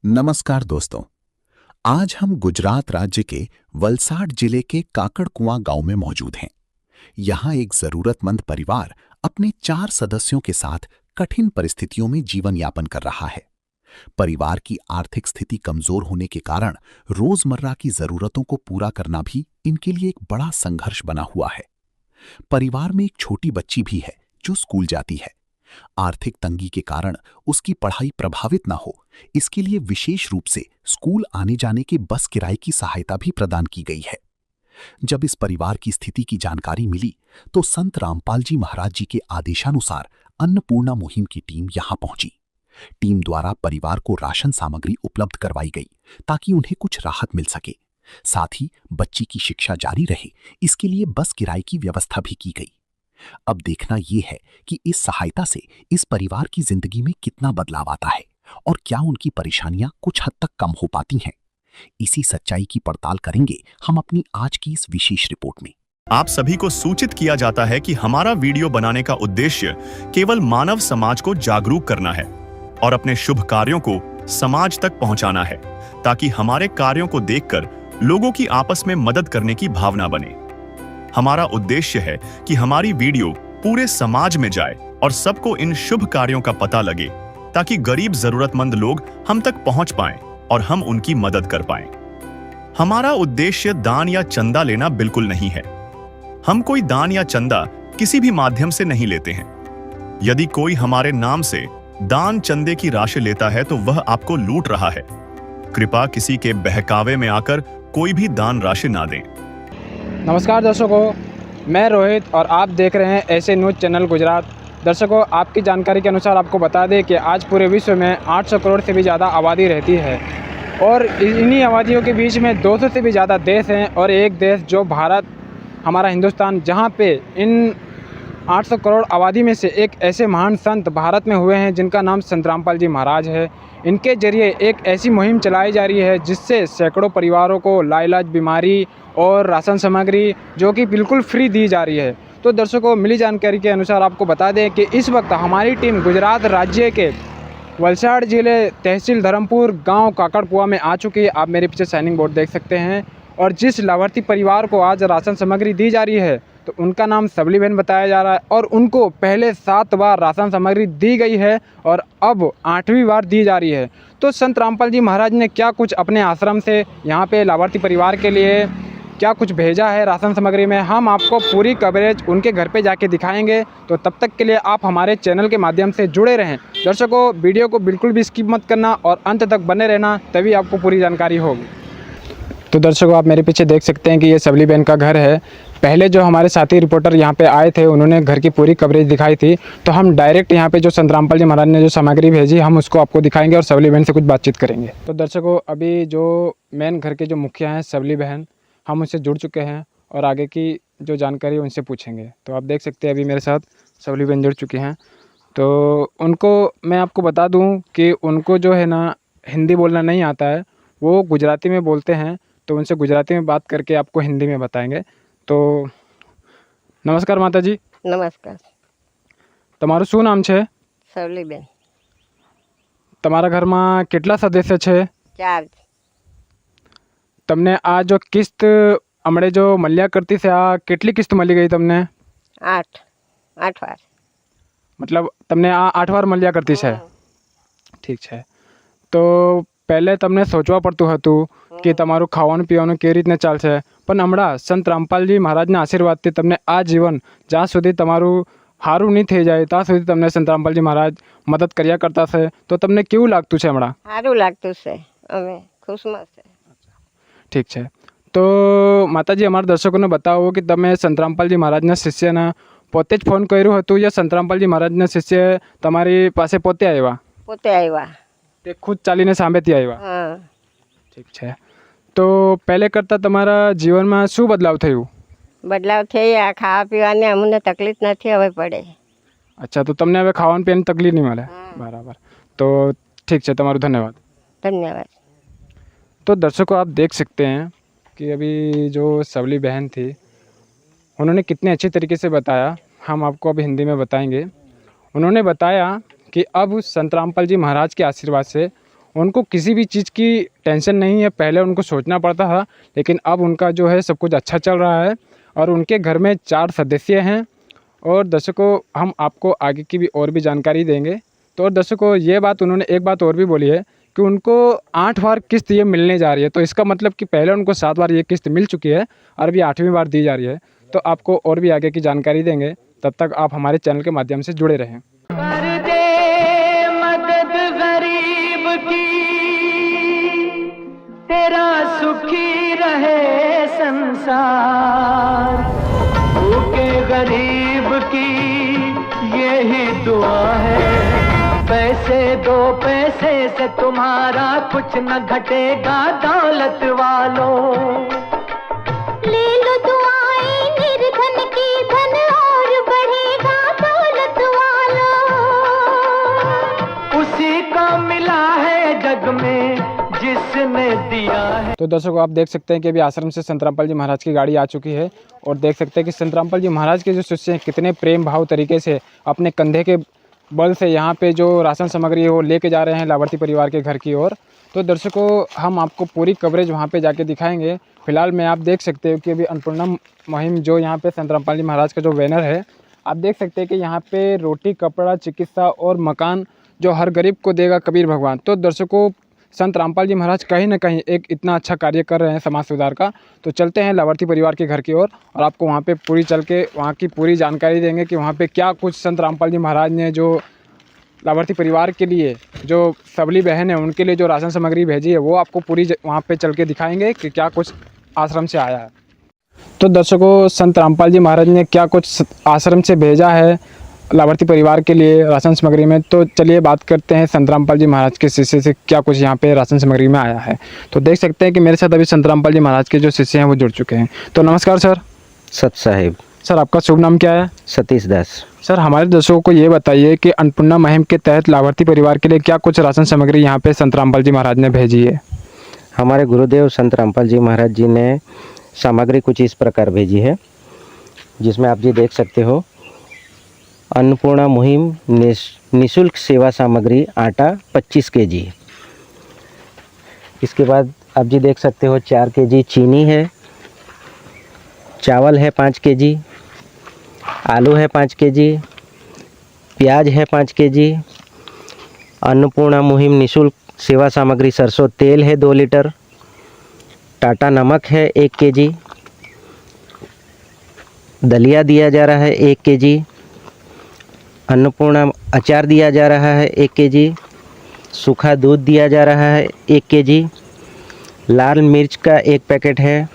नमस्कार दोस्तों। आज हम गुजरात राज्य के वलसाड जिले के काकड़कुआं गांव में मौजूद हैं। यहाँ एक जरूरतमंद परिवार अपने 4 सदस्यों के साथ कठिन परिस्थितियों में जीवन यापन कर रहा है। परिवार की आर्थिक स्थिति कमजोर होने के कारण रोजमर्रा की जरूरतों को पूरा करना भी इनके लिए एक बड़ा संघर्ष बना हुआ है। परिवार में एक छोटी बच्ची भी है जो स्कूल जाती है। आर्थिक तंगी के कारण उसकी पढ़ाई प्रभावित ना हो, इसके लिए विशेष रूप से स्कूल आने जाने के बस किराए की सहायता भी प्रदान की गई है। जब इस परिवार की स्थिति की जानकारी मिली तो संत रामपाल जी महाराज जी के आदेशानुसार अन्नपूर्णा मुहिम की टीम यहां पहुंची। टीम द्वारा परिवार को राशन सामग्री उपलब्ध करवाई गई ताकि उन्हें कुछ राहत मिल सके। साथ ही बच्ची की शिक्षा जारी रहे, इसके लिए बस किराए की व्यवस्था भी की गई। अब देखना यह है कि इस सहायता से इस परिवार की जिंदगी में कितना बदलाव आता है और क्या उनकी परेशानियां कुछ हद तक कम हो पाती हैं। इसी सच्चाई की पड़ताल करेंगे हम अपनी आज की इस विशेष रिपोर्ट में। आप सभी को सूचित किया जाता है कि हमारा वीडियो बनाने का उद्देश्य केवल मानव समाज को जागरूक करना है और अपने शुभ कार्यों को समाज तक पहुंचाना है, ताकि हमारे कार्यों को देखकर लोगों की आपस में मदद करने की भावना बने। हमारा उद्देश्य है कि हमारी वीडियो पूरे समाज में जाए और सबको इन शुभ कार्यों का पता लगे, ताकि गरीब जरूरतमंद लोग हम तक पहुंच पाएं और हम उनकी मदद कर पाएं। हमारा उद्देश्य दान या चंदा लेना बिल्कुल नहीं है। हम कोई दान या चंदा किसी भी माध्यम से नहीं लेते हैं। यदि कोई हमारे नाम से दान चंदे की राशि लेता है तो वह आपको लूट रहा है। कृपया किसी के बहकावे में आकर कोई भी दान राशि ना दें। नमस्कार दर्शकों, मैं रोहित और आप देख रहे हैं ऐसे न्यूज़ चैनल गुजरात। दर्शकों, आपकी जानकारी के अनुसार आपको बता दें कि आज पूरे विश्व में 800 करोड़ से भी ज़्यादा आबादी रहती है और इन्हीं आबादियों के बीच में 200 से भी ज़्यादा देश हैं और एक देश जो भारत, हमारा हिंदुस्तान, जहाँ पे इन 800 करोड़ आबादी में से एक ऐसे महान संत भारत में हुए हैं जिनका नाम संत रामपाल जी महाराज है। इनके जरिए एक ऐसी मुहिम चलाई जा रही है जिससे सैकड़ों परिवारों को लाइलाज बीमारी और राशन सामग्री जो कि बिल्कुल फ्री दी जा रही है। तो दर्शकों, मिली जानकारी के अनुसार आपको बता दें कि इस वक्त हमारी टीम गुजरात राज्य के वलसाड जिले तहसील धर्मपुर गांव काकड़कुआ में आ चुकी है। आप मेरे पीछे साइनिंग बोर्ड देख सकते हैं और जिस लाभार्थी परिवार को आज राशन सामग्री दी जा रही है तो उनका नाम सबली बहन बताया जा रहा है और उनको पहले 7 बार राशन सामग्री दी गई है और अब 8वीं बार दी जा रही है। तो संत रामपाल जी महाराज ने क्या कुछ अपने आश्रम से यहाँ पे लाभार्थी परिवार के लिए क्या कुछ भेजा है राशन सामग्री में, हम आपको पूरी कवरेज उनके घर पे जाके दिखाएंगे। तो तब तक के लिए आप हमारे चैनल के माध्यम से जुड़े रहें। दर्शकों, वीडियो को बिल्कुल भी स्किप मत करना और अंत तक बने रहना, तभी आपको पूरी जानकारी होगी। तो दर्शकों, आप मेरे पीछे देख सकते हैं कि ये सबली बहन का घर है। पहले जो हमारे साथी रिपोर्टर यहाँ पे आए थे उन्होंने घर की पूरी कवरेज दिखाई थी, तो हम डायरेक्ट यहाँ पे जो संत रामपाल जी महाराज ने जो सामग्री भेजी हम उसको आपको दिखाएंगे और सबली बहन से कुछ बातचीत करेंगे। तो दर्शकों, अभी जो मेन घर के जो मुखिया हैं सबली बहन, हम उनसे जुड़ चुके हैं और आगे की जो जानकारी है उनसे पूछेंगे। तो आप देख सकते हैं अभी मेरे साथ सबली बहन जुड़ चुकी हैं। तो उनको मैं आपको बता दूँ कि उनको जो है ना हिंदी बोलना नहीं आता है, वो गुजराती में बोलते हैं, तो उनसे गुजराती में बात करके आपको हिंदी में बताएंगे। तो नमस्कार माता जी। नमस्कार। તમારું શું નામ છે? સવલીબેન। તમારા ઘરમાં કેટલા સદસ્ય છે? 4। તમને આ જો કિસ્ત હમણે જો મળ્યા કરતી છે, આ કેટલી કિસ્ત મળી ગઈ તમને? 8 વાર। मतलब તમને આ 8 વાર મળ્યા કરતી છે? ઠીક છે। તો પહેલે તમને સોચવા પડતું હતું કે તમારું ખાવાનું પીવાનું કેવી રીતને ચાલશે, પણ હમણાં સંત રામપાલજી મહારાજના આશીર્વાદથી તમને આ જીવન જ્યાં સુધી તમારું સારું નહીં થઈ જાય ત્યાં સુધી તમને સંત રામપાલજી મહારાજ મદદ કર્યા કરતા છે। તો તમને કેવું લાગતું છે હમણાં? સારું લાગતું છે, અમે ખુશમાં છે। ઠીક છે। તો માતાજી, અમારા દર્શકોને બતાવો કે તમે સંત રામપાલજી મહારાજના શિષ્યને પોતે જ ફોન કર્યું હતું યા સંત રામપાલજી મહારાજના શિષ્ય તમારી પાસે પોતે આવ્યા? પોતે આવ્યા। તે ખુદ ચાલીને સામેથી આવ્યા? હા। ઠીક છે। તો પહેલે કરતાં તમારા જીવનમાં શું બદલાવ થયું? બદલાવ થઈ, આ ખાવા પીવાની અમને તકલીફ નથી હવે પડે। अच्छा, तो તમને હવે ખાવાનું પીવાની તકલીફ નહીં મળે? બરાબર। તો ઠીક છે, તમારું ધન્યવાદ। ધન્યવાદ। तो दर्शकों, आप देख सकते हैं कि अभी जो सबली बहन थी उन्होंने कितने अच्छे तरीके से बताया। हम आपको अब हिंदी में बताएंगे। उन्होंने बताया कि अब संत रामपाल जी महाराज के आशीर्वाद से उनको किसी भी चीज़ की टेंशन नहीं है। पहले उनको सोचना पड़ता था, लेकिन अब उनका जो है सब कुछ अच्छा चल रहा है और उनके घर में 4 सदस्य हैं। और दर्शकों, हम आपको आगे की भी और भी जानकारी देंगे। तो और दर्शकों, ये बात उन्होंने एक बात और भी बोली है कि उनको 8 बार किस्त ये मिलने जा रही है। तो इसका मतलब कि पहले उनको 7 बार ये किस्त मिल चुकी है और अभी 8वीं बार दी जा रही है। तो आपको और भी आगे की जानकारी देंगे, तब तक आप हमारे चैनल के माध्यम से जुड़े रहें। कर दे मदद गरीब की, तेरा सुखी रहे संसार। भूखे गरीब की यही दुआ है, पैसे दो पैसे से तुम्हारा कुछ न घटेगा दौलत वालों। ले लो दुआएं निर्धन की, धन और बढ़ेगा दौलत वालों। उसी को मिला है जग में जिसने दिया है। तो दर्शकों, आप देख सकते हैं कि अभी आश्रम से संत रामपाल जी महाराज की गाड़ी आ चुकी है और देख सकते हैं कि संत रामपाल जी महाराज के जो शिष्य हैं कितने प्रेम भाव तरीके से अपने कंधे के बल से यहाँ पे जो राशन सामग्री है वो लेके जा रहे हैं लाभार्थी परिवार के घर की ओर। तो दर्शकों, हम आपको पूरी कवरेज वहाँ पे जाके दिखाएंगे। फिलहाल में आप देख सकते हो कि अभी अन्नपूर्णा मुहिम जो यहाँ पे संत रामपाल जी महाराज का जो बैनर है, आप देख सकते हैं कि यहाँ पे रोटी, कपड़ा, चिकित्सा और मकान जो हर गरीब को देगा कबीर भगवान। तो दर्शकों, संत रामपाल जी महाराज कहीं ना कहीं एक इतना अच्छा कार्य कर रहे हैं समाज सुधार का। तो चलते हैं लाभार्थी परिवार के घर की ओर और आपको वहाँ पे पूरी चल के वहाँ की पूरी जानकारी देंगे कि वहाँ पे क्या कुछ संत रामपाल जी महाराज ने जो लाभार्थी परिवार के लिए, जो सबली बहन है उनके लिए जो राशन सामग्री भेजी है, वो आपको पूरी वहाँ पे चल के दिखाएंगे कि क्या कुछ आश्रम से आया है। तो दर्शकों, संत रामपाल जी महाराज ने क्या कुछ आश्रम से भेजा है लाभार्थी परिवार के लिए राशन सामग्री में। तो चलिए बात करते हैं संत रामपाल जी महाराज के शिष्य से क्या कुछ यहाँ पे राशन सामग्री में आया है। तो देख सकते हैं कि मेरे साथ अभी संत रामपाल जी महाराज के जो शिष्य हैं वो जुड़ चुके हैं। तो नमस्कार सर। सत साहिब। सर, आपका शुभ नाम क्या है? सतीश दास। सर, हमारे दर्शकों को ये बताइए कि अन्नपूर्णा मुहिम के तहत लाभार्थी परिवार के लिए क्या कुछ राशन सामग्री यहाँ पे संत रामपाल जी महाराज ने भेजी है? हमारे गुरुदेव संत रामपाल जी महाराज जी ने सामग्री कुछ इस प्रकार भेजी है, जिसमें आप जी देख सकते हो। अन्नपूर्णा मुहिम निःशुल्क सेवा सामग्री आटा 25 kg। इसके बाद आप जी देख सकते हो 4 kg चीनी है, चावल है 5 kg, आलू है 5 kg, प्याज है 5 kg। अन्नपूर्णा मुहिम निःशुल्क सेवा सामग्री सरसों तेल है 2 लीटर, टाटा नमक है 1 kg, दलिया दिया जा रहा है 1 kg, अन्नपूर्णा अचार दिया जा रहा है 1 kg, सूखा दूध दिया जा रहा है 1 kg, लाल मिर्च का 1 पैकेट है,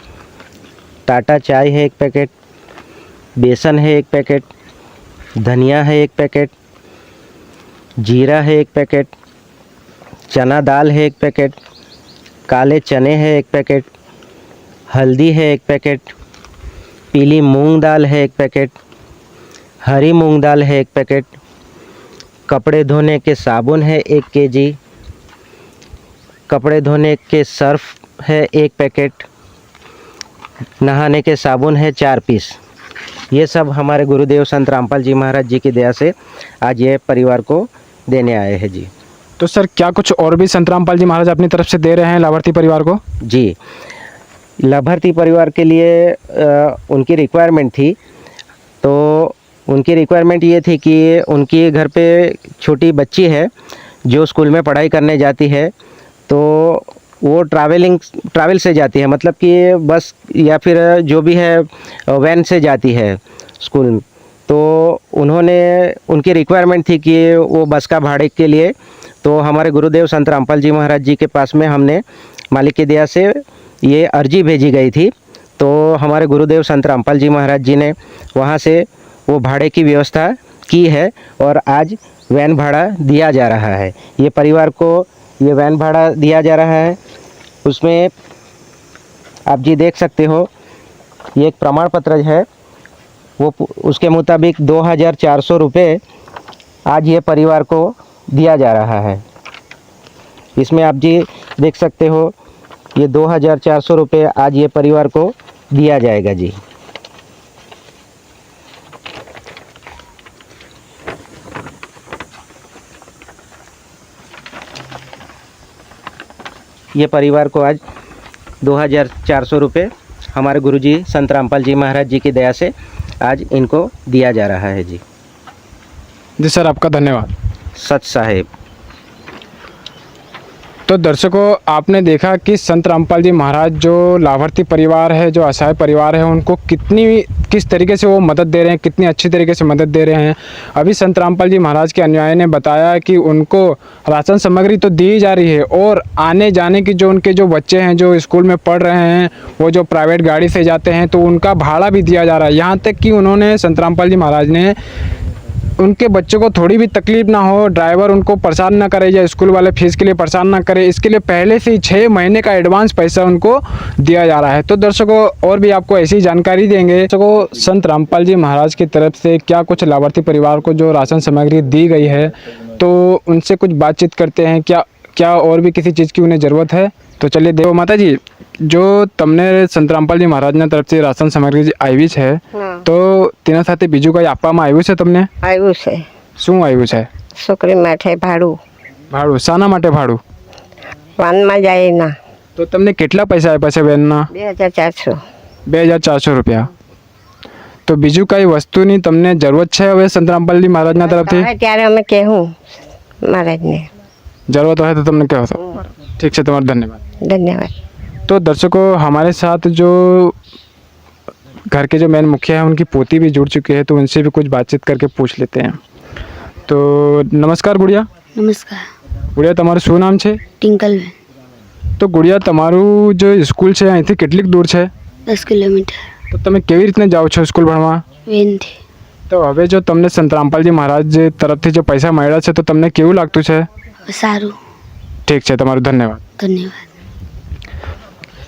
टाटा चाय है 1 पैकेट, बेसन है 1 पैकेट, धनिया है 1 पैकेट, जीरा है 1 पैकेट, चना दाल है 1 पैकेट, काले चने है 1 पैकेट, हल्दी है 1 पैकेट, पीली मूंग दाल है 1 पैकेट, हरी मूंग दाल है 1 पैकेट, कपड़े धोने के साबुन है 1 kg, कपड़े धोने के सर्फ है 1 पैकेट, नहाने के साबुन है 4 पीस। ये सब हमारे गुरुदेव संत रामपाल जी महाराज जी की दया से आज ये परिवार को देने आए हैं जी। तो सर, क्या कुछ और भी संत रामपाल जी महाराज अपनी तरफ से दे रहे हैं लाभार्थी परिवार को? जी, लाभार्थी परिवार के लिए उनकी रिक्वायरमेंट थी। तो उनकी रिक्वायरमेंट ये थी कि उनके घर पे छोटी बच्ची है जो स्कूल में पढ़ाई करने जाती है। तो वो ट्रैवल से जाती है, मतलब कि बस या फिर जो भी है वैन से जाती है स्कूल में। तो उनकी रिक्वायरमेंट थी कि वो बस का भाड़े के लिए। तो हमारे गुरुदेव संत रामपाल जी महाराज जी के पास में हमने मालिक की दया से ये अर्जी भेजी गई थी। तो हमारे गुरुदेव संत रामपाल जी महाराज जी ने वहाँ से वो भाड़े की व्यवस्था की है और आज वैन भाड़ा दिया जा रहा है। ये परिवार को ये वैन भाड़ा दिया जा रहा है। उसमें आप जी देख सकते हो, ये एक प्रमाण पत्र है, वो उसके मुताबिक 2400 रुपये आज ये परिवार को दिया जा रहा है। इसमें आप जी देख सकते हो, ये 2400 रुपये आज ये परिवार को दिया जाएगा जी। ये परिवार को आज 2400 रुपये हमारे गुरुजी संत रामपाल जी महाराज जी की दया से आज इनको दिया जा रहा है जी। जी सर, आपका धन्यवाद। सच साहेब। तो दर्शकों, आपने देखा कि संत रामपाल जी महाराज जो लाभार्थी परिवार है, जो असहाय परिवार है, उनको किस तरीके से वो मदद दे रहे हैं, कितनी अच्छी तरीके से मदद दे रहे हैं। अभी संत रामपाल जी महाराज के अनुयायी ने बताया कि उनको राशन सामग्री तो दी जा रही है और आने जाने की जो उनके जो बच्चे हैं जो स्कूल में पढ़ रहे हैं, वो जो प्राइवेट गाड़ी से जाते हैं तो उनका भाड़ा भी दिया जा रहा है। यहाँ तक कि उन्होंने संत रामपाल जी महाराज ने उनके बच्चों को थोड़ी भी तकलीफ ना हो, ड्राइवर उनको परेशान ना करे या स्कूल वाले फीस के लिए परेशान ना करे, इसके लिए पहले से ही 6 महीने का एडवांस पैसा उनको दिया जा रहा है। तो दर्शकों, और भी आपको ऐसी जानकारी देंगे। दर्शकों, संत रामपाल जी महाराज की तरफ से क्या कुछ लाभार्थी परिवार को जो राशन सामग्री दी गई है, तो उनसे कुछ बातचीत करते हैं। क्या और भी किसी चीज़ की उन्हें ज़रूरत है? तो चलिए देखो। माता जी, जो तमने संत रामपाल जी महाराज ने तरफ से राशन सामग्री आई है, हाँ। तो તેના સાથે બીજું કઈ આપવામાં આવ્યું છે તમને? આવ્યું છે। શું આવ્યું છે? છોકરી માટે ભાડું। ભાડું શાના માટે ભાડું? વાનમાં જાય ના। તો તમને કેટલા પૈસા આપ્યા છે બેનના? 2400। 2400 રૂપિયા। તો બીજું કઈ વસ્તુની તમને જરૂરત છે હવે સંત રામપાલ जी महाराजના તરફથી? ત્યારે અમે કહેવું મહારાજને। જરૂરત હોય તો તમને કહો છો। ठीक है, तुम्हारा धन्यवाद। धन्यवाद। तो दर्शकों, हमारे साथ जो घर के जो मेन मुखिया हैं उनकी पोती भी जुड़ चुकी है, तो उनसे भी कुछ बातचीत करके पूछ लेते हैं। तो नमस्कार गुड़िया। नमस्कार। गुड़िया, તમારું શું નામ છે? टिंकलबेन। તો ગુડિયા, તમારું જો સ્કૂલ છે અહીંથી કેટલીક દૂર છે? 10 કિલોમીટર। તો તમે કેવી રીતના જાઓ છો સ્કૂલ ભણવા? વેનથી। તો હવે જો તમને સંત રામપાલજી મહારાજ તરફથી जो पैसा મળ્યા છે, તો તમને કેવું લાગતું છે? સારું। ठीक है, તમારું धन्यवाद। धन्यवाद।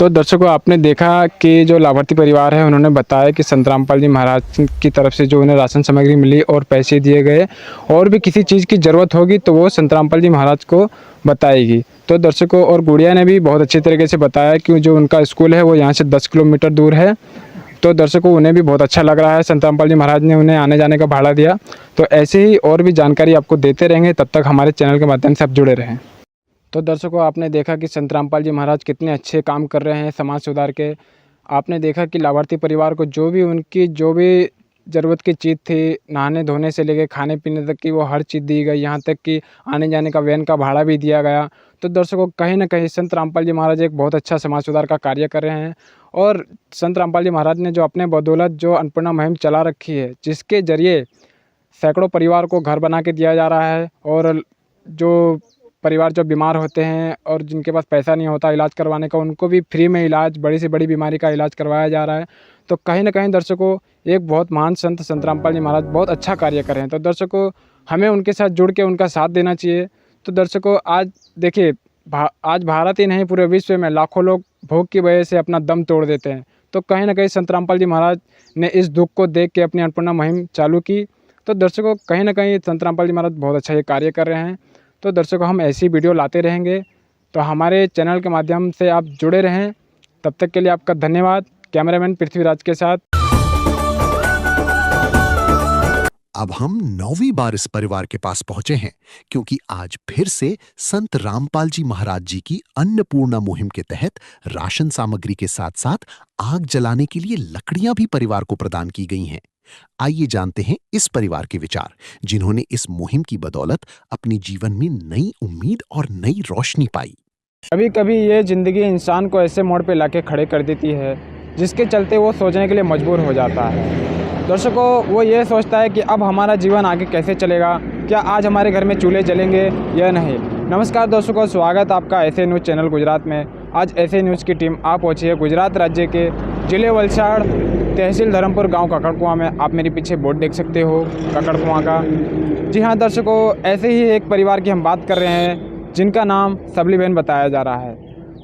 तो दर्शकों, आपने देखा कि जो लाभार्थी परिवार है उन्होंने बताया कि संत रामपाल जी महाराज की तरफ से जो उन्हें राशन सामग्री मिली और पैसे दिए गए, और भी किसी चीज़ की ज़रूरत होगी तो वो संत रामपाल जी महाराज को बताएगी। तो दर्शकों, और गुड़िया ने भी बहुत अच्छी तरीके से बताया कि जो उनका स्कूल है वो यहाँ से 10 किलोमीटर दूर है। तो दर्शकों, उन्हें भी बहुत अच्छा लग रहा है, संत रामपाल जी महाराज ने उन्हें आने जाने का भाड़ा दिया। तो ऐसे ही और भी जानकारी आपको देते रहेंगे, तब तक हमारे चैनल के माध्यम से आप जुड़े रहें। तो दर्शकों, आपने देखा कि संत रामपाल जी महाराज कितने अच्छे काम कर रहे हैं समाज सुधार के। आपने देखा कि लाभार्थी परिवार को जो भी उनकी जो भी ज़रूरत की चीज़ थी, नहाने धोने से लेकर खाने पीने तक की, वो हर चीज़ दी गई। यहाँ तक कि आने जाने का वैन का भाड़ा भी दिया गया। तो दर्शकों, कहीं ना कहीं संत रामपाल जी महाराज एक बहुत अच्छा समाज सुधार का कार्य कर रहे हैं। और संत रामपाल जी महाराज ने जो अपने बदौलत जो अन्नपूर्णा मुहिम चला रखी है, जिसके ज़रिए सैकड़ों परिवार को घर बना के दिया जा रहा है, और जो परिवार जो बीमार होते हैं और जिनके पास पैसा नहीं होता इलाज करवाने का, उनको भी फ्री में इलाज, बड़ी से बड़ी बीमारी का इलाज करवाया जा रहा है। तो कहीं ना कहीं दर्शकों, एक बहुत महान संत रामपाल जी महाराज बहुत अच्छा कार्य कर रहे हैं। तो दर्शकों, हमें उनके साथ जुड़ के उनका साथ देना चाहिए। तो दर्शकों, आज देखिए, आज भारत ही नहीं पूरे विश्व में लाखों लोग भूख की वजह से अपना दम तोड़ देते हैं। तो कहीं ना कहीं संत रामपाल जी महाराज ने इस दुख को देख के अपनी अन्नपूर्णा मुहिम चालू की। तो दर्शकों, कहीं ना कहीं संत रामपाल जी महाराज बहुत अच्छा ये कार्य कर रहे हैं। तो दर्शकों, हम ऐसी वीडियो लाते रहेंगे, तो हमारे चैनल के माध्यम से आप जुड़े रहें। तब तक के लिए आपका धन्यवाद। कैमरामैन पृथ्वीराज के साथ। अब हम 9वीं बार इस परिवार के पास पहुंचे हैं, क्योंकि आज फिर से संत रामपाल जी महाराज जी की अन्नपूर्णा मुहिम के तहत राशन सामग्री के साथ साथ आग जलाने के लिए लकड़ियां भी परिवार को प्रदान की गई हैं। आइए जानते हैं इस परिवार के विचार, जिन्होंने इस मुहिम की बदौलत अपने जीवन में नई उम्मीद और नई रोशनी पाई। कभी कभी ये ज़िंदगी इंसान को ऐसे मोड़ पे लाके खड़े कर देती है, जिसके चलते वो सोचने के लिए मजबूर हो जाता है। दर्शकों, वो ये सोचता है कि अब हमारा जीवन आगे कैसे चलेगा, क्या आज हमारे घर में चूल्हे जलेंगे या नहीं। नमस्कार दर्शकों, स्वागत आपका ऐसे न्यूज़ चैनल गुजरात में। आज ऐसे न्यूज़ की टीम आ पहुंची है गुजरात राज्य के जिले वलसाड़, तहसील धर्मपुर, गांव काकड़कुआं में। आप मेरे पीछे बोर्ड देख सकते हो काकड़कुआं का। जी हाँ दर्शकों, ऐसे ही एक परिवार की हम बात कर रहे हैं, जिनका नाम सबलीबेन बताया जा रहा है।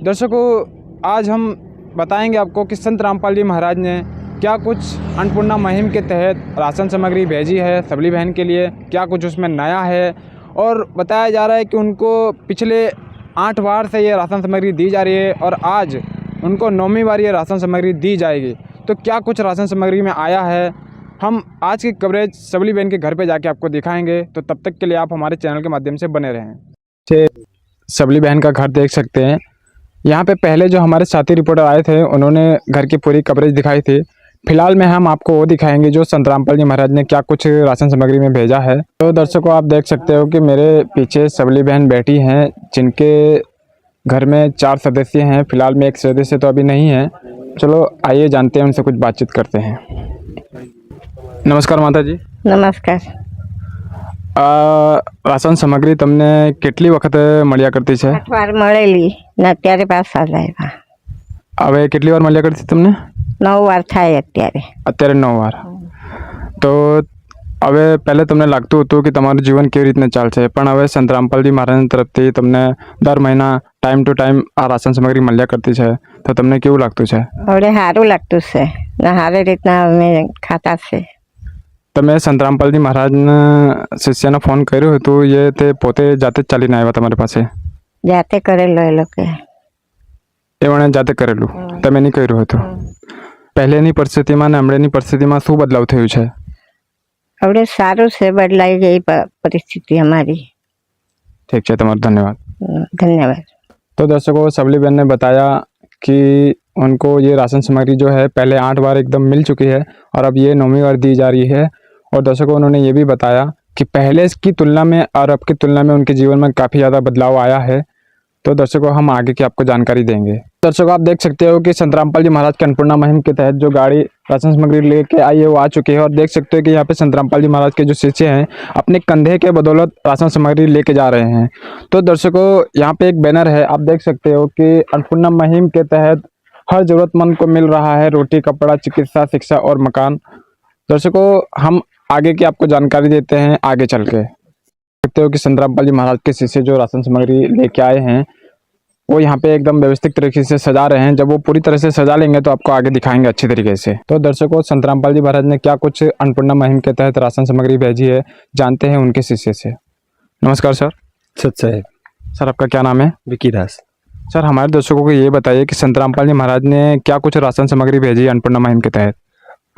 दर्शकों, आज हम बताएंगे आपको कि संत रामपाल जी महाराज ने क्या कुछ अन्नपूर्णा मुहिम के तहत राशन सामग्री भेजी है सबली बहन के लिए, क्या कुछ उसमें नया है। और बताया जा रहा है कि उनको पिछले 8 बार से ये राशन सामग्री दी जा रही है, और आज उनको 9वीं बार ये राशन सामग्री दी जाएगी। तो क्या कुछ राशन सामग्री में आया है, हम आज की कवरेज सबली बहन के घर पे जाके आपको दिखाएंगे। तो तब तक के लिए आप हमारे चैनल के माध्यम से बने रहें। सबली बहन का घर देख सकते हैं, यहाँ पे पहले जो हमारे साथी रिपोर्टर आए थे उन्होंने घर की पूरी कवरेज दिखाई थी। फिलहाल में हम आपको वो दिखाएंगे जो संत रामपाल जी महाराज ने क्या कुछ राशन सामग्री में भेजा है। तो दर्शकों, आप देख सकते हो कि मेरे पीछे सबली बहन बैठी हैं जिनके घर में 4 सदस्य हैं। फिलहाल में एक सदस्य तो अभी नहीं है। चलो आइए जानते हैं, उनसे कुछ बातचीत करते हैं। नमस्कार माता जी। नमस्कार। રાશન સામગ્રી તમને કેટલી વખત મળ્યા કરતી છે? 8 વાર મળેલી ને અત્યારે પાછા આવ્યા। હવે કેટલી વાર મળ્યા કરતી તમને? 9 વાર થાય અત્યારે। અત્યારે 9 વાર। તો હવે પહેલે તમને લાગતું હતું કે તમારું જીવન કેવી રીતના ચાલશે, પણ હવે સંત રામપાલજી મહારાજની તરફથી તમને દર મહિના ટાઈમ ટુ ટાઈમ આ રાશન સામગ્રી મળ્યા કરતી છે, તો તમને કેવું લાગતું છે? હવે સારું લાગતું છે ને સારી રીતના અમે ખાતા છે। તમે સંત રામપાલજી મહારાજના શિષ્યને ફોન કર્યો હતો, એ તે પોતે જાતે જ ચાલીને આવ્યા તમારી પાસે? જાતે કરેલો એ લોકો। એમણે જાતે કરેલું, તમે નહીં કર્યું હતું? પહેલેની પરિસ્થિતિમાં ને હમણાંની પરિસ્થિતિમાં શું બદલાવ થયું છે? હવે સારું છે, બદલાઈ ગઈ પરિસ્થિતિ અમારી। ठीक है, तुम्हारा धन्यवाद। धन्यवाद। तो दर्शकों, सबली बहन ने बताया कि उनको ये राशन सामग्री जो है पहले 8 बार एकदम मिल चुकी है और अब ये 9वीं बार दी जा रही है। और दर्शकों, उन्होंने ये भी बताया कि पहले की तुलना में और अब की तुलना में उनके जीवन में काफ़ी ज़्यादा बदलाव आया है। तो दर्शकों, हम आगे की आपको जानकारी देंगे। दर्शकों, आप देख सकते हो कि संत रामपाल जी महाराज की अन्नपूर्णा मुहिम के तहत जो गाड़ी राशन सामग्री लेके आई है वो आ चुकी है। और देख सकते हो कि यहाँ पे संत रामपाल जी महाराज के जो शिष्य हैं अपने कंधे के बदौलत राशन सामग्री लेके जा रहे हैं। तो दर्शकों, यहाँ पे एक बैनर है, आप देख सकते हो कि अन्नपूर्णा मुहिम के तहत हर जरूरतमंद को मिल रहा है रोटी, कपड़ा, चिकित्सा, शिक्षा और मकान। दर्शकों, हम आगे की आपको जानकारी देते हैं आगे चल के। देखते हो कि संत रामपाल जी महाराज के शिष्य जो राशन सामग्री लेके आए हैं वो यहाँ पे एकदम व्यवस्थित तरीके से सजा रहे हैं। जब वो पूरी तरह से सजा लेंगे तो आपको आगे दिखाएंगे अच्छी तरीके से। तो दर्शकों, संत रामपाल जी महाराज ने क्या कुछ अन्नपूर्णा मुहिम के तहत राशन सामग्री भेजी है, जानते हैं उनके शिष्य से। नमस्कार सर। सच साहेब। सर, आपका क्या नाम है? विकी दास। सर, हमारे दर्शकों को ये बताइए कि संत रामपाल जी महाराज ने क्या कुछ राशन सामग्री भेजी अन्नपूर्णा मुहिम के तहत?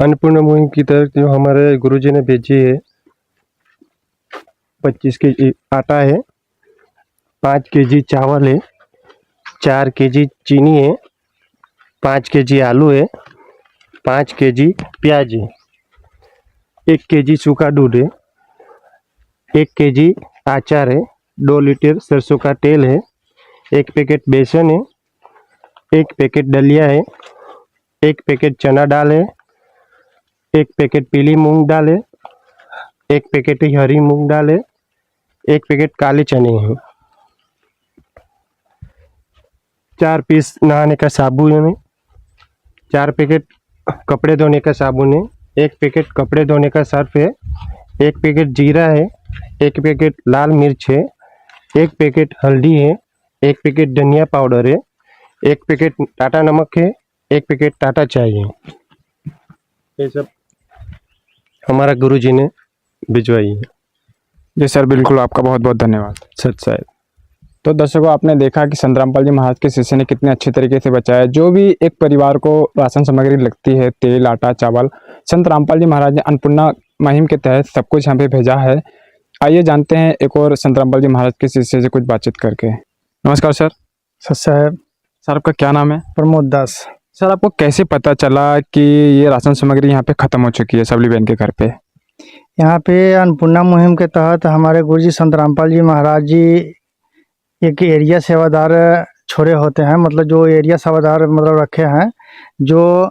अन्नपूर्णा मुहिम की तहत जो हमारे गुरुजी ने भेजी है 25 केजी आटा है, 5 केजी चावल है, 4 केजी चीनी है, 5 केजी आलू है, 5 केजी प्याज है, 1 केजी सूखा दूध है, 1 केजी अचार है, 2 लीटर सरसों का तेल है, 1 पैकेट बेसन है, 1 पैकेट दलिया है, 1 पैकेट चना दाल है, 1 पैकेट पीली मूंग दाल है, 1 पैकेट हरी मूंग दाल है, 1 पैकेट काले चने हैं, 4 पीस नहाने का साबुन है, 4 पैकेट कपड़े धोने का साबुन है, 1 पैकेट कपड़े धोने का सर्फ है, 1 पैकेट जीरा है, 1 पैकेट लाल मिर्च है, 1 पैकेट हल्दी है, 1 पैकेट धनिया पाउडर है, 1 पैकेट टाटा नमक है, 1 पैकेट टाटा चाय है। ये सब हमारा गुरुजी ने भिजवाई है। जी सर, बिल्कुल, आपका बहुत बहुत धन्यवाद। सच साहेब। तो दर्शकों, आपने देखा कि संत रामपाल जी महाराज के शिष्य ने कितने अच्छे तरीके से बचाया। जो भी एक परिवार को राशन सामग्री लगती है, तेल, आटा, चावल, संत रामपाल जी महाराज ने अन्नपूर्णा मुहिम के तहत सब कुछ यहाँ पे भेजा है। आइए जानते हैं एक और संत रामपाल जी महाराज के शिष्य से कुछ बातचीत करके। नमस्कार सर। सच साहेब। सर, आपका क्या नाम है? प्रमोद दास। सर, आपको कैसे पता चला कि ये राशन सामग्री यहाँ पे ख़त्म हो चुकी है सबली बहन के घर पे? यहाँ पे अन्नपूर्णा मुहिम के तहत हमारे गुरुजी संत रामपाल जी महाराज जी एक एरिया सेवादार छोड़े होते हैं, मतलब जो एरिया सेवादार मतलब रखे हैं, जो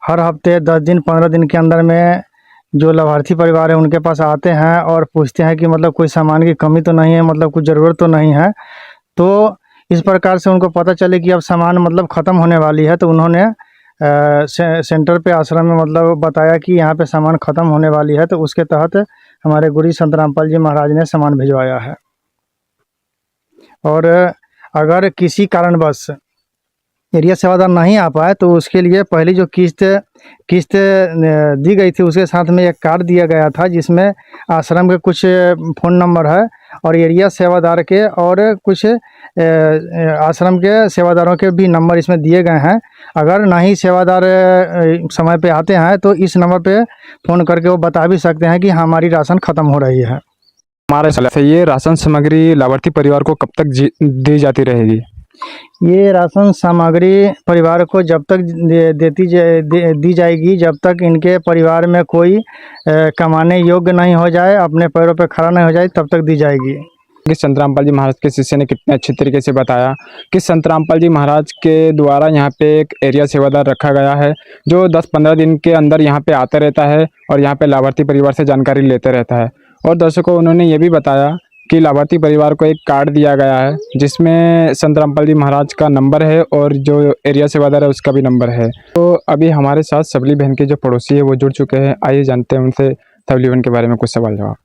हर हफ्ते 10 दिन 15 दिन के अंदर में जो लाभार्थी परिवार है उनके पास आते हैं और पूछते हैं कि मतलब कोई सामान की कमी तो नहीं है, मतलब कुछ ज़रूरत तो नहीं है। तो इस प्रकार से उनको पता चले कि अब सामान मतलब ख़त्म होने वाली है, तो उन्होंने सेंटर पे आश्रम में मतलब बताया कि यहाँ पे सामान ख़त्म होने वाली है। तो उसके तहत हमारे गुरु संत रामपाल जी महाराज ने सामान भिजवाया है। और अगर किसी कारणवश एरिया सेवादार नहीं आ पाए तो उसके लिए पहली जो किस्त दी गई थी उसके साथ में एक कार्ड दिया गया था जिसमें आश्रम के कुछ फ़ोन नंबर है और एरिया सेवादार के और कुछ आश्रम के सेवादारों के भी नंबर इसमें दिए गए हैं। अगर नहीं सेवादार समय पे आते हैं तो इस नंबर पे फ़ोन करके वो बता भी सकते हैं कि हमारी राशन ख़त्म हो रही है। हमारे से ये राशन सामग्री लाभार्थी परिवार को कब तक दी जाती रहेगी? ये राशन सामग्री परिवार को जब तक दी जाएगी जब तक इनके परिवार में कोई कमाने योग्य नहीं हो जाए, अपने पैरों पर खड़ा नहीं हो जाए, तब तक दी जाएगी। कि संत रामपाल जी महाराज के शिष्य ने कितने अच्छे तरीके से बताया कि संत रामपाल जी महाराज के द्वारा यहाँ पे एक एरिया सेवादार रखा गया है जो 10-15 दिन के अंदर यहाँ पे आता रहता है और यहाँ पे लाभार्थी परिवार से जानकारी लेते रहता है। और दर्शकों, उन्होंने ये भी बताया कि लाभार्थी परिवार को एक कार्ड दिया गया है जिसमें संत रामपाल जी महाराज का नंबर है और जो एरिया सेवादार है उसका भी नंबर है। तो अभी हमारे साथ सबली बहन के जो पड़ोसी है वो जुड़ चुके हैं। आइए जानते हैं उनसे सबली बहन के बारे में कुछ सवाल जवाब।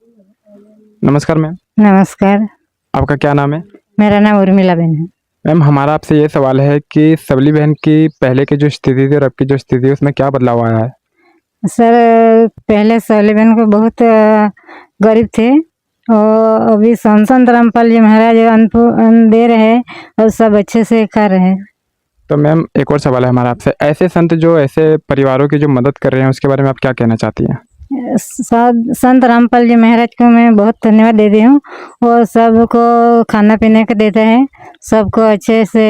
नमस्कार मैम। नमस्कार। आपका क्या नाम है? मेरा नाम उर्मिला बहन है। मैम, हमारा आपसे ये सवाल है कि सबली बहन की पहले की जो स्थिति थी और अब की जो स्थिति है उसमें क्या बदलाव आया है? सर, पहले सबली बहन को बहुत गरीब थे और अभी संत रामपाल जी महाराज अन्न दे रहे हैं और सब अच्छे से खा रहे हैं। तो मैम, एक और सवाल है हमारा आपसे, ऐसे संत जो ऐसे परिवारों की जो मदद कर रहे हैं उसके बारे में आप क्या कहना चाहती हैं? संत रामपाल जी महाराज को मैं बहुत धन्यवाद देती हूँ और सबको खाना पीने का देते हैं, सबको अच्छे से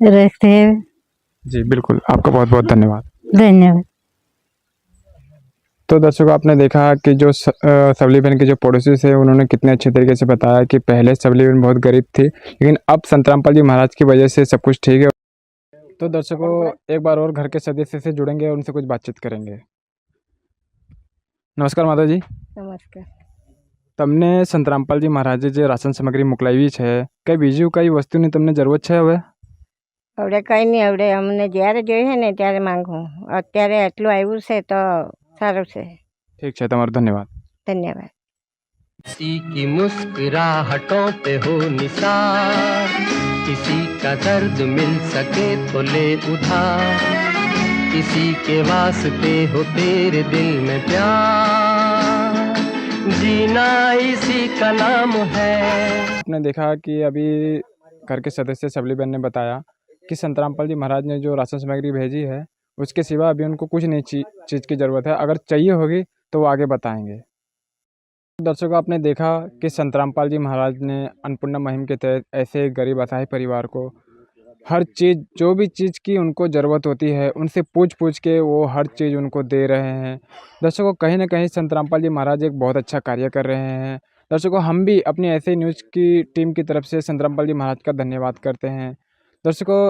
रखते हैं। जी बिल्कुल, आपका बहुत बहुत धन्यवाद। धन्यवाद। तो दर्शकों, आपने देखा कि जो सबली बहन के जो पड़ोसी थे उन्होंने कितने अच्छे तरीके से बताया कि पहले सबली बहन बहुत गरीब थी लेकिन अब संत रामपाल जी महाराज की वजह से सब कुछ ठीक है। तो दर्शकों, एक बार और घर के सदस्य से जुड़ेंगे और उनसे कुछ बातचीत करेंगे। नमस्कार माता जी। नमस्कार। તમને સંત રામપાલજી મહારાજે જે રાશન સામગ્રી મોકલાવી છે, કઈ બીજું કઈ વસ્તુની તમને જરૂરત છે હવે? હવે કંઈ નહીં, હવે અમને જ્યારે જોઈએ ને ત્યારે માંગું, અત્યારે એટલું આવ્યું છે તો સારું છે। ઠીક છે, તમારો ધન્યવાદ। ધન્યવાદ। किसी की मुस्कुराहटों पे हो निसार, किसी का दर्द मिल सके तो ले उधार, किसी के वास्ते हो तेरे दिल में प्यार, जीना इसी का नाम है। आपने देखा कि अभी घर के सदस्य सबली बहन ने बताया कि संत रामपाल जी महाराज ने जो राशन सामग्री भेजी है उसके सिवा अभी उनको कुछ नहीं चीज़ की ज़रूरत है, अगर चाहिए होगी तो वो आगे बताएंगे। दर्शकों, आपने देखा कि संत रामपाल जी महाराज ने अन्नपूर्णा मुहिम के तहत ऐसे गरीब असहाय परिवार को हर चीज़, जो भी चीज़ की उनको ज़रूरत होती है उनसे पूछ के वो हर चीज़ उनको दे रहे हैं। दर्शकों, कहीं ना कहीं संत रामपाल जी महाराज एक बहुत अच्छा कार्य कर रहे हैं। दर्शकों, हम भी अपनी ऐसे न्यूज़ की टीम की तरफ से संत रामपाल जी महाराज का धन्यवाद करते हैं। दर्शकों,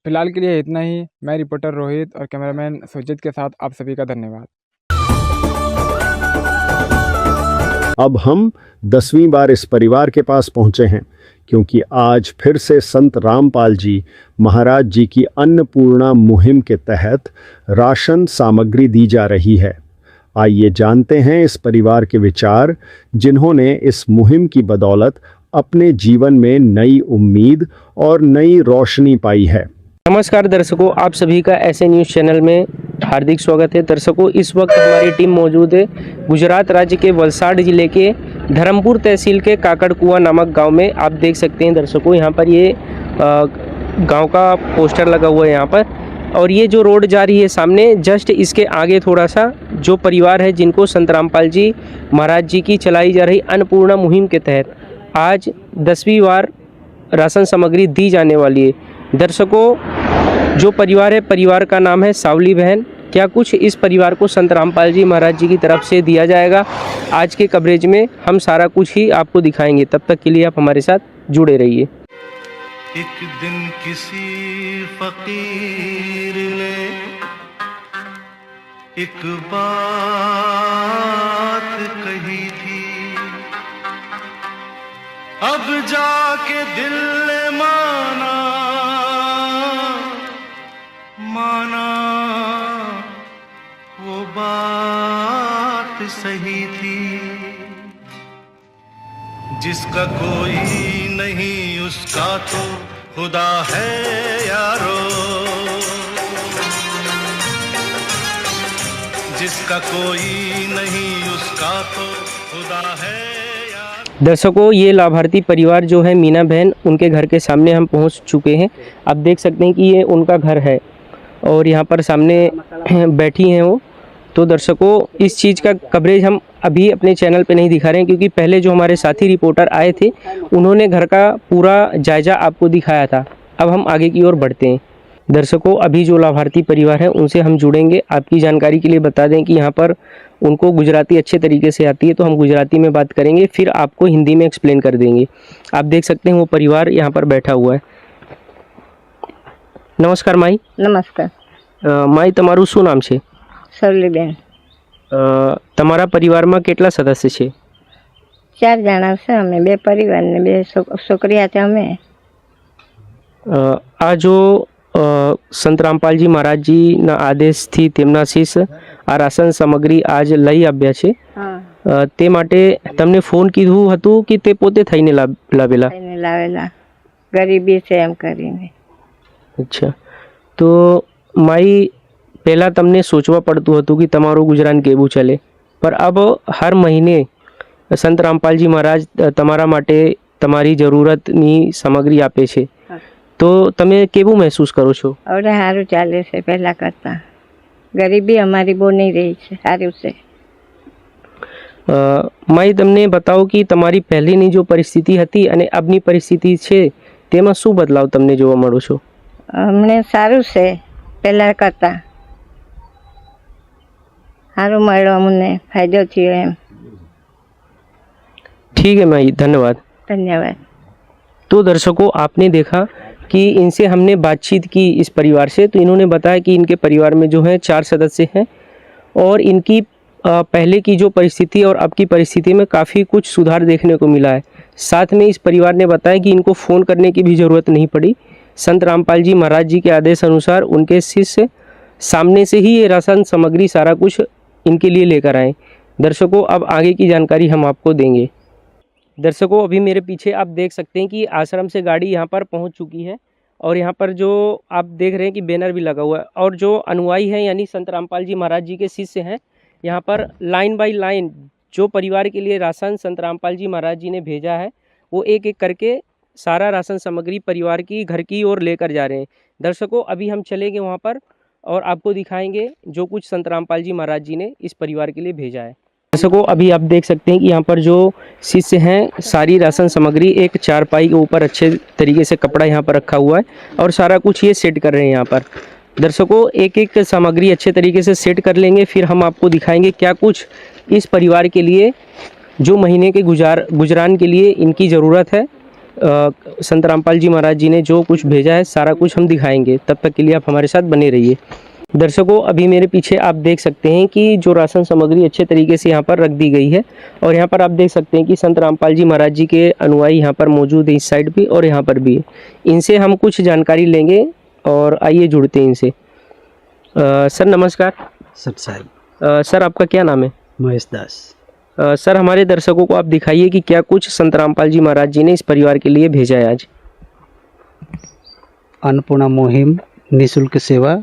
फिलहाल के लिए इतना ही। मैं रिपोर्टर रोहित और कैमरामैन सुजीत के साथ आप सभी का धन्यवाद। अब हम 10वीं बार इस परिवार के पास पहुंचे हैं क्योंकि आज फिर से संत रामपाल जी महाराज जी की अन्नपूर्णा मुहिम के तहत राशन सामग्री दी जा रही है। आइए जानते हैं इस परिवार के विचार, जिन्होंने इस मुहिम की बदौलत अपने जीवन में नई उम्मीद और नई रोशनी पाई है। नमस्कार दर्शकों, आप सभी का ऐसे न्यूज़ चैनल में हार्दिक स्वागत है। दर्शकों, इस वक्त हमारी टीम मौजूद है गुजरात राज्य के वलसाड ज़िले के धर्मपुर तहसील के काकड़कुआ नामक गांव में। आप देख सकते हैं दर्शकों, यहाँ पर ये गांव का पोस्टर लगा हुआ है यहाँ पर, और ये जो रोड जा रही है सामने, जस्ट इसके आगे थोड़ा सा जो परिवार है जिनको संत रामपाल जी महाराज जी की चलाई जा रही अन्नपूर्णा मुहिम के तहत आज 10वीं बार राशन सामग्री दी जाने वाली है। दर्शकों, जो परिवार है, परिवार का नाम है सावली बहन। क्या कुछ इस परिवार को संत रामपाल जी महाराज जी की तरफ से दिया जाएगा, आज के कवरेज में हम सारा कुछ ही आपको दिखाएंगे। तब तक के लिए आप हमारे साथ जुड़े रहिए। एक दिन किसी फकीर ने एक बात कही थी, अब जाके दिल ने माना वो बात सही थी। जिसका कोई नहीं उसका तो खुदा है यारो, जिसका कोई नहीं उसका तो खुदा है यारो। दर्शकों, ये लाभार्थी परिवार जो है मीना बहन, उनके घर के सामने हम पहुंच चुके हैं। आप देख सकते हैं कि ये उनका घर है और यहाँ पर सामने बैठी हैं वो। तो दर्शकों, इस चीज़ का कवरेज हम अभी अपने चैनल पे नहीं दिखा रहे हैं, क्योंकि पहले जो हमारे साथी रिपोर्टर आए थे उन्होंने घर का पूरा जायज़ा आपको दिखाया था। अब हम आगे की ओर बढ़ते हैं। दर्शकों, अभी जो लाभार्थी परिवार है उनसे हम जुड़ेंगे। आपकी जानकारी के लिए बता दें कि यहाँ पर उनको गुजराती अच्छे तरीके से आती है, तो हम गुजराती में बात करेंगे, फिर आपको हिंदी में एक्सप्लेन कर देंगे। आप देख सकते हैं वो परिवार यहाँ पर बैठा हुआ है। नमस्कार माई। नमस्कार। माई, તમારું શું નામ છે? સરલીબેન। તમારા પરિવારમાં કેટલા સદસ્ય છે? 4 જણા છે અમે, 2 પરિવાર ને 2 છોકરી હાથે અમે। આ જો સંત રામપાલજી મહારાજજીના આદેશથી તેમના શિષ્ય આ રાશન સામગ્રી આજ લઈ આવ્યા છે, તે માટે તમને ફોન કીધું હતું કે તે પોતે થઈને લાવેલા? થઈને લાવેલા, ગરીબી છે એમ કરીને। અચ્છા, તો માઈ પહેલાં તમને સોચવા પડતું હતું કે તમારું ગુજરાન કેવું ચાલે, પર अब हर महीने સંત રામપાલજી મહારાજ તમારા માટે તમારી જરૂરતની સામગ્રી આપે છે, તો તમે કેવું મહેસૂસ કરો છો? હવે સારું ચાલે છે પહેલા કરતાં, ગરીબી અમારી બહુ નહીં રહી છે, સારું છે। માઈ, તમને બતાવો કે તમારી પહેલીની જો પરિસ્થિતિ હતી અને અબની પરિસ્થિતિ છે તેમાં શું બદલાવ તમને જોવા મળો છો? અમને સારું છે પહેલા કરતાં, સારું મળ્યો, અમને ફાયદો થયો એમ। ठीक है माई, धन्यवाद। धन्यवाद। तो दर्शकों, आपने देखा कि इनसे हमने बातचीत की इस परिवार से, तो इन्होंने बताया कि इनके परिवार में जो है 4 सदस्य हैं और इनकी पहले की जो परिस्थिति और अब की परिस्थिति में काफ़ी कुछ सुधार देखने को मिला है। साथ में इस परिवार ने बताया कि इनको फ़ोन करने की भी ज़रूरत नहीं पड़ी। संत रामपाल जी महाराज जी के आदेश अनुसार उनके शिष्य सामने से ही ये राशन सामग्री सारा कुछ इनके लिए लेकर आए। दर्शकों, अब आगे की जानकारी हम आपको देंगे। दर्शकों, अभी मेरे पीछे आप देख सकते हैं कि आश्रम से गाड़ी यहाँ पर पहुँच चुकी है और यहाँ पर जो आप देख रहे हैं कि बैनर भी लगा हुआ है, और जो अनुयायी हैं यानी संत रामपाल जी महाराज जी के शिष्य हैं, यहाँ पर लाइन बाय लाइन जो परिवार के लिए राशन संत रामपाल जी महाराज जी ने भेजा है वो एक एक करके सारा राशन सामग्री परिवार की घर की ओर लेकर जा रहे हैं। दर्शकों, अभी हम चलेंगे वहाँ पर और आपको दिखाएंगे जो कुछ संत रामपाल जी महाराज जी ने इस परिवार के लिए भेजा है। दर्शकों, अभी आप देख सकते हैं कि यहाँ पर जो शिष्य हैं सारी राशन सामग्री एक चारपाई के ऊपर अच्छे तरीके से कपड़ा यहाँ पर रखा हुआ है और सारा कुछ ये सेट कर रहे हैं यहाँ पर। दर्शकों, एक एक सामग्री अच्छे तरीके से सेट कर लेंगे, फिर हम आपको दिखाएंगे क्या कुछ इस परिवार के लिए जो महीने के गुजरान के लिए इनकी ज़रूरत है। संत रामपाल जी महाराज जी ने जो कुछ भेजा है सारा कुछ हम दिखाएंगे। तब तक के लिए आप हमारे साथ बने रहिए। दर्शकों, अभी मेरे पीछे आप देख सकते हैं कि जो राशन सामग्री अच्छे तरीके से यहाँ पर रख दी गई है और यहाँ पर आप देख सकते हैं कि संत रामपाल जी महाराज जी के अनुयायी यहाँ पर मौजूद है, इस साइड भी और यहाँ पर भी है। इनसे हम कुछ जानकारी लेंगे और आइए जुड़ते हैं इनसे। सर नमस्कार। सर सर आपका क्या नाम है? महेश दास। सर, हमारे दर्शकों को आप दिखाइए कि क्या कुछ संत रामपाल जी महाराज जी ने इस परिवार के लिए भेजा है आज। अन्नपूर्णा मुहिम निःशुल्क सेवा,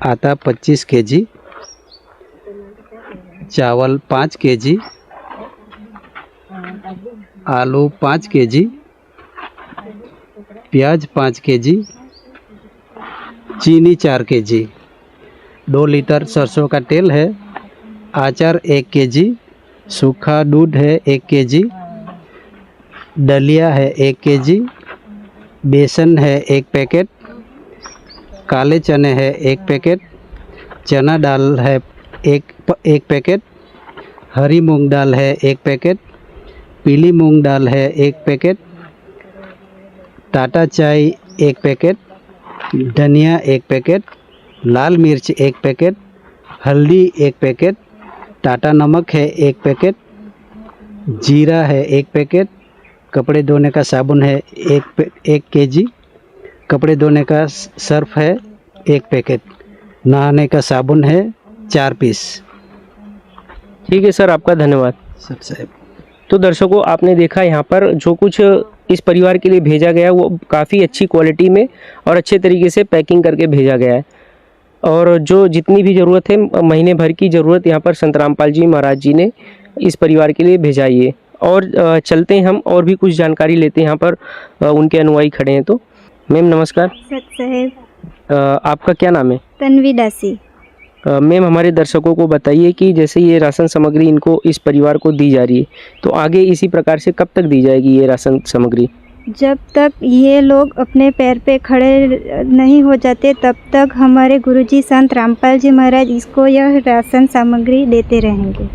आटा 25 केजी, चावल 5 केजी, आलू 5 केजी, प्याज 5 केजी, चीनी 4 केजी, 2 लीटर सरसों का तेल है, आचार 1 केजी, सूखा दूध है 1 केजी, दलिया है 1 केजी, बेसन है 1 पैकेट, काले चने है 1 पैकेट, चना दाल है एक पैकेट, हरी मूंग दाल है 1 पैकेट, पीली मूंग दाल है 1 पैकेट, टाटा चाय 1 पैकेट, धनिया 1 पैकेट, लाल मिर्च 1 पैकेट, हल्दी 1 पैकेट, टाटा नमक है 1 पैकेट, जीरा है 1 पैकेट, कपड़े धोने का साबुन है 1 केजी, कपड़े धोने का सर्फ है 1 पैकेट, नहाने का साबुन है 4 पीस। ठीक है सर, आपका धन्यवाद। सर साहब, तो दर्शकों, आपने देखा यहाँ पर जो कुछ इस परिवार के लिए भेजा गया वो काफ़ी अच्छी क्वालिटी में और अच्छे तरीके से पैकिंग करके भेजा गया है, और जो जितनी भी ज़रूरत है महीने भर की ज़रूरत यहाँ पर संत रामपाल जी महाराज जी ने इस परिवार के लिए भेजा ही है। और चलते हैं हम और भी कुछ जानकारी लेते हैं। यहाँ पर उनके अनुयायी खड़े हैं। तो मैम नमस्कार। सत साहेब। आपका क्या नाम है? तन्वी दासी। मैम हमारे दर्शकों को बताइए कि जैसे ये राशन सामग्री इनको इस परिवार को दी जा रही है तो आगे इसी प्रकार से कब तक दी जाएगी ये राशन सामग्री? जब तक ये लोग अपने पैर पे खड़े नहीं हो जाते तब तक हमारे गुरुजी संत रामपाल जी महाराज इसको यह राशन सामग्री देते रहेंगे।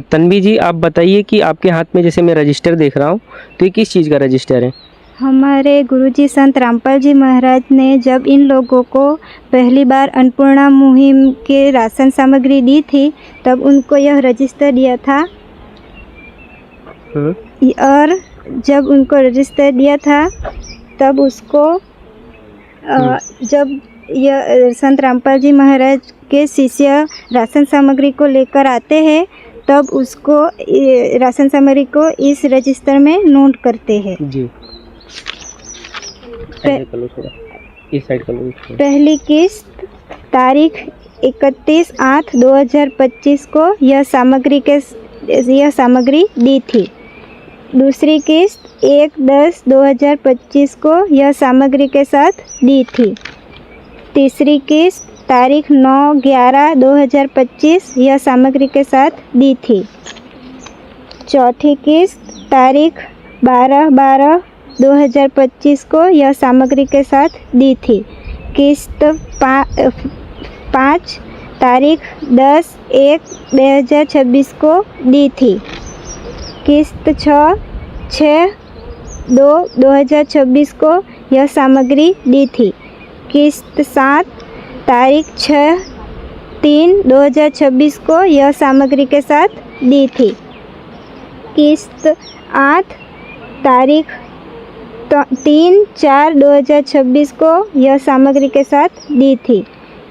तन्वी जी आप बताइए कि आपके हाथ में जैसे मैं रजिस्टर देख रहा हूँ तो ये किस चीज़ का रजिस्टर है? हमारे गुरुजी संत रामपाल जी महाराज ने जब इन लोगों को पहली बार अन्नपूर्णा मुहिम के राशन सामग्री दी थी तब उनको यह रजिस्टर दिया था। और जब उनको रजिस्टर दिया था तब उसको जब यह संत रामपाल जी महाराज के शिष्य राशन सामग्री को लेकर आते हैं तब उसको राशन सामग्री को इस रजिस्टर में नोट करते हैं जी। पहली किस्त तारीख 31/8/2025 को यह सामग्री दी थी। दूसरी किस्त 1/10/2025 को यह सामग्री के साथ दी थी। तीसरी किस्त तारीख 9/11/2025 यह सामग्री के साथ दी थी। चौथी किस्त तारीख 12/12/2025 को यह सामग्री के साथ दी थी। किस्त 5 तारीख 10/1/2026 को दी थी। किस्त 6/2/2026 को यह सामग्री दी थी। किस्त 7 तारीख 6/3/2026 को यह सामग्री के साथ दी थी। किस्त 8 तारीख 3/4/2026 को यह सामग्री के साथ दी थी।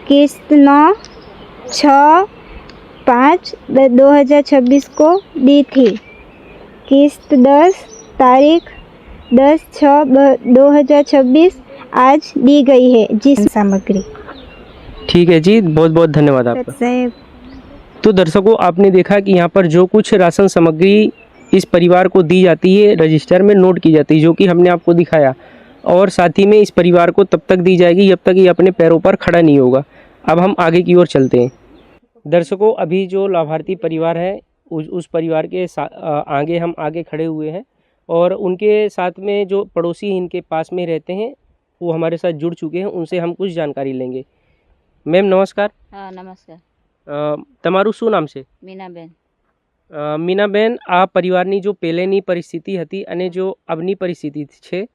किस्त 9/6/5/2026 को दी थी। किस्त 10 तारीख 10/6/2026 आज दी गई है जिस सामग्री। ठीक है जी, बहुत बहुत धन्यवाद आपका। तो दर्शकों आपने देखा कि यहाँ पर जो कुछ राशन सामग्री इस परिवार को दी जाती है रजिस्टर में नोट की जाती है जो कि हमने आपको दिखाया और साथ ही में इस परिवार को तब तक दी जाएगी जब तक ये अपने पैरों पर खड़ा नहीं होगा। अब हम आगे की ओर चलते हैं। दर्शकों अभी जो लाभार्थी परिवार है उस परिवार के आगे हम आगे खड़े हुए हैं और उनके साथ में जो पड़ोसी इनके पास में रहते हैं वो हमारे साथ जुड़ चुके हैं, उनसे हम कुछ जानकारी लेंगे। मैम नमस्कार। हाँ नमस्कार। તમારું શું નામ છે? મીનાબેન। મીનાબેન આ પરિવારની જો પહેલેની પરિસ્થિતિ હતી અને જો અબની પરિસ્થિતિ છે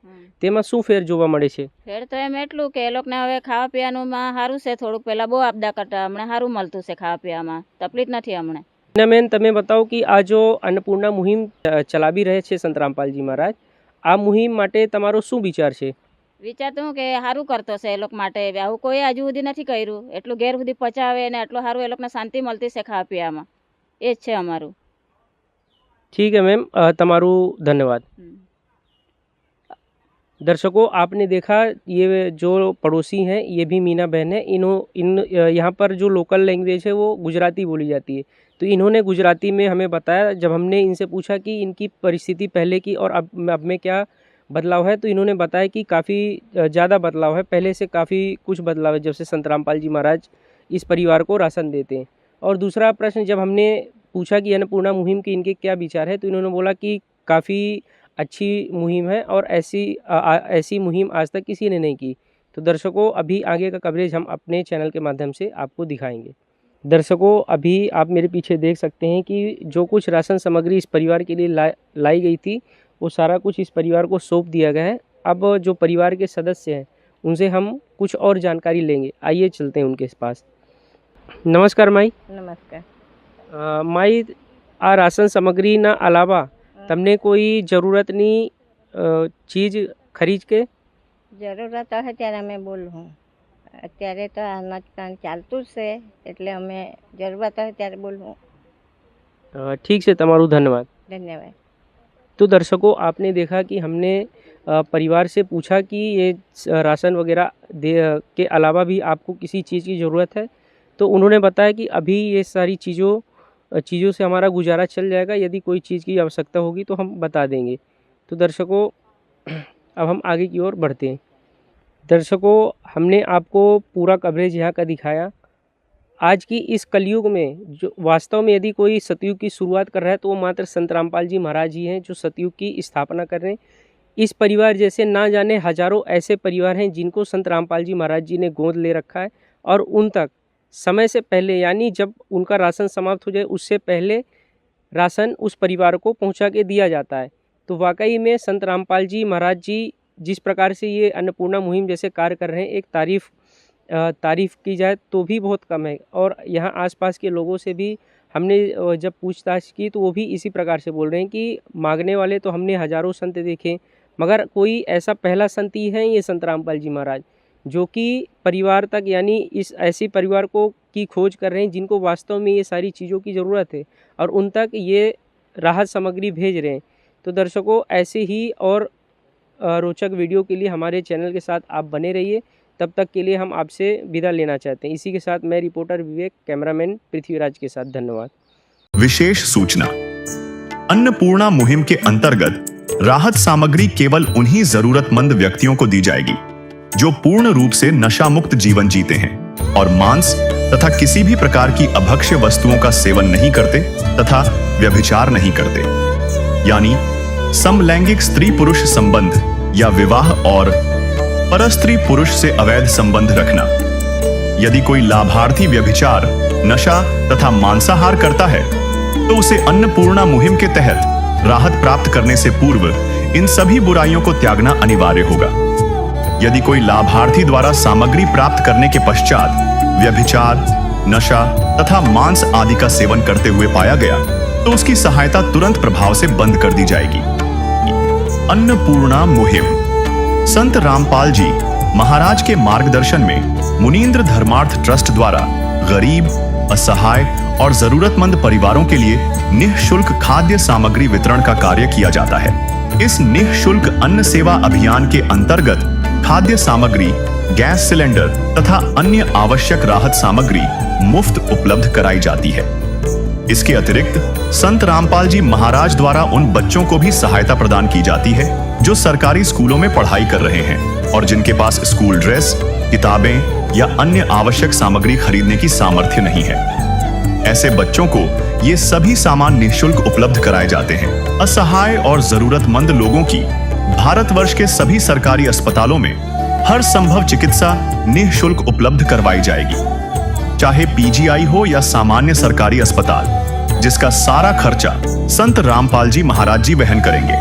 તેમાં શું ફેર જોવા મળે છે? ફેર તો એમ એટલું કે એ લોકોને હવે ખાવા પીવાનું સારું છે, થોડુંક પહેલાં બહુ આપદા કરતા, હમણાં સારું મળતું છે ખાવા પીવામાં, તકલીફ નથી હમણાં। મીનાબેન તમે બતાવો કે આ જો અન્નપૂર્ણા મુહિમ ચલાવી રહે છે સંત રામપાલજી મહારાજ, આ મુહિમ માટે તમારો શું વિચાર છે? વિચાર તો હું કે સારું કરતો છે એ લોકો માટે, આવું કોઈ હજુ સુધી નથી કર્યું, એટલું ઘેર સુધી પચાવે ને એટલું સારું એ લોકોને શાંતિ મળતી છે ખાવા પીવામાં, એ જ છે અમારું। ठीक है मैम, तमारू धन्यवाद। दर्शकों आपने देखा ये जो पड़ोसी हैं ये भी मीना बहन है। यहाँ पर जो लोकल लैंग्वेज है वो गुजराती बोली जाती है, तो इन्होंने गुजराती में हमें बताया। जब हमने इनसे पूछा कि इनकी परिस्थिति पहले की और अब में क्या बदलाव है तो इन्होंने बताया कि काफ़ी ज़्यादा बदलाव है, पहले से काफ़ी कुछ बदलाव है जब से संत रामपाल जी महाराज इस परिवार को राशन देते हैं। और दूसरा प्रश्न जब हमने पूछा कि अन्नपूर्णा मुहिम के इनके क्या विचार है तो इन्होंने बोला कि काफ़ी अच्छी मुहिम है और ऐसी मुहिम आज तक किसी ने नहीं की। तो दर्शकों अभी आगे का कवरेज हम अपने चैनल के माध्यम से आपको दिखाएंगे। दर्शकों अभी आप मेरे पीछे देख सकते हैं कि जो कुछ राशन सामग्री इस परिवार के लिए लाई गई थी वो सारा कुछ इस परिवार को सौंप दिया गया है। अब जो परिवार के सदस्य हैं उनसे हम कुछ और जानकारी लेंगे, आइए चलते हैं उनके पास। नमस्कार माई। नमस्कार। माई आ राशन सामग्रीના અલાવા તમને કોઈ જરૂરતની ચીજ ખરીદ કે જરૂરત હોય ત્યારે અમે બોલું, અત્યારે તો અનાજ પાણી ચાલતું જ છે એટલે અમે જરૂરત હોય ત્યારે બોલવું। ठीक है, તમારું धन्यवाद। धन्यवाद। तो दर्शकों आपने देखा कि हमने परिवार से पूछा कि ये राशन वगैरह के अलावा भी आपको किसी चीज़ की ज़रूरत है, तो उन्होंने बताया कि अभी ये सारी चीज़ों से हमारा गुजारा चल जाएगा, यदि कोई चीज़ की आवश्यकता होगी तो हम बता देंगे। तो दर्शकों अब हम आगे की ओर बढ़ते हैं। दर्शकों हमने आपको पूरा कवरेज यहाँ का दिखाया आज की इस कलयुग में जो वास्तव में यदि कोई सतयुग की शुरुआत कर रहा है तो वो मात्र संत रामपाल जी महाराज जी हैं, जो सतयुग की स्थापना कर रहे हैं। इस परिवार जैसे ना जाने हजारों ऐसे परिवार हैं जिनको संत रामपाल जी महाराज जी ने गोद ले रखा है, और उन तक समय से पहले, यानी जब उनका राशन समाप्त हो जाए उससे पहले राशन उस परिवार को पहुंचा के दिया जाता है। तो वाकई में संत रामपाल जी महाराज जी जिस प्रकार से ये अन्नपूर्णा मुहिम जैसे कार्य कर रहे हैं, एक तारीफ़ की जाए तो भी बहुत कम है। और यहाँ आसपास के लोगों से भी हमने जब पूछताछ की तो वो भी इसी प्रकार से बोल रहे हैं कि मांगने वाले तो हमने हज़ारों संत देखे, मगर कोई ऐसा पहला संत ही है ये संत रामपाल जी महाराज, जो कि परिवार तक, यानी इस ऐसे परिवार को की खोज कर रहे हैं जिनको वास्तव में ये सारी चीज़ों की ज़रूरत है, और उन तक ये राहत सामग्री भेज रहे हैं। तो दर्शकों, ऐसे ही और रोचक वीडियो के लिए हमारे चैनल के साथ आप बने रहिए। तब तक के लिए हम आपसे विदा लेना चाहते हैं। इसी के साथ मैं रिपोर्टर विवेक, कैमरामैन पृथ्वीराज के साथ धन्यवाद। विशेष सूचना, अन्नपूर्णा मुहिम के अंतर्गत राहत सामग्री केवल उन्हीं जरूरतमंद व्यक्तियों को दी जाएगी जो पूर्ण रूप से नशा मुक्त जीवन जीते हैं और मांस तथा किसी भी प्रकार की अभक्ष्य वस्तुओं का सेवन नहीं करते तथा व्यभिचार नहीं करते, यानी समलैंगिक स्त्री पुरुष संबंध या विवाह और परस्त्री पुरुष से अवैध संबंध रखना। यदि कोई लाभार्थी व्यभिचार, नशा तथा मांसाहार करता है तो उसे अन्नपूर्णा मुहिम के तहत राहत प्राप्त करने से पूर्व इन सभी बुराइयों को त्यागना अनिवार्य होगा। यदि कोई लाभार्थी द्वारा सामग्री प्राप्त करने के पश्चात व्यभिचार, नशा तथा मांस आदि का सेवन करते हुए पाया गया तो उसकी सहायता तुरंत प्रभाव से बंद कर दी जाएगी। अन्नपूर्णा मुहिम संत रामपाल जी महाराज के मार्गदर्शन में मुनींद्र धर्मार्थ ट्रस्ट द्वारा गरीब, असहाय और जरूरतमंद परिवारों के लिए निःशुल्क खाद्य सामग्री वितरण का कार्य किया जाता है। इस निःशुल्क अन्न सेवा अभियान के अंतर्गत खाद्य सामग्री, गैस सिलेंडर तथा अन्य आवश्यक राहत सामग्री मुफ्त उपलब्ध कराई जाती है। इसके अतिरिक्त संत रामपाल जी महाराज द्वारा उन बच्चों को भी सहायता प्रदान की जाती है जो सरकारी स्कूलों में पढ़ाई कर रहे हैं और जिनके पास स्कूल ड्रेस, किताबें या अन्य आवश्यक सामग्री खरीदने की सामर्थ्य नहीं है। ऐसे बच्चों को ये सभी सामान निःशुल्क उपलब्ध कराए जाते हैं। असहाय और जरूरतमंद लोगों की भारतवर्ष के सभी सरकारी अस्पतालों में हर संभव चिकित्सा निःशुल्क उपलब्ध करवाई जाएगी, चाहे पीजीआई हो या सामान्य सरकारी अस्पताल, जिसका सारा खर्चा संत रामपाल जी महाराज जी वहन करेंगे।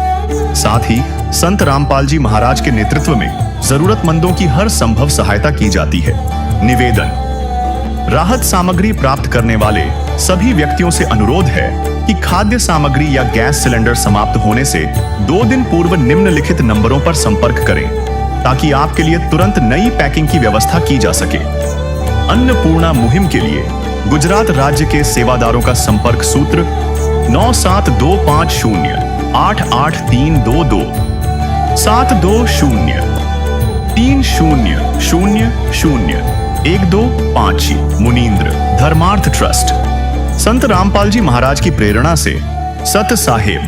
साथ ही संत रामपाल जी महाराज के नेतृत्व में जरूरतमंदों की हर संभव सहायता की जाती है। निवेदन, राहत सामग्री प्राप्त करने वाले सभी व्यक्तियों से अनुरोध है कि खाद्य सामग्री या गैस सिलेंडर समाप्त होने से 2 दिन पूर्व निम्नलिखित नंबरों पर संपर्क करें ताकि आपके लिए तुरंत नई पैकिंग की व्यवस्था की जा सके। अन्नपूर्णा मुहिम के लिए गुजरात राज्य के सेवादारों का संपर्क सूत्र 9725088322 72030001256 मुनींद्र धर्मार्थ ट्रस्ट। संत रामपाल जी महाराज की प्रेरणा से सत साहेब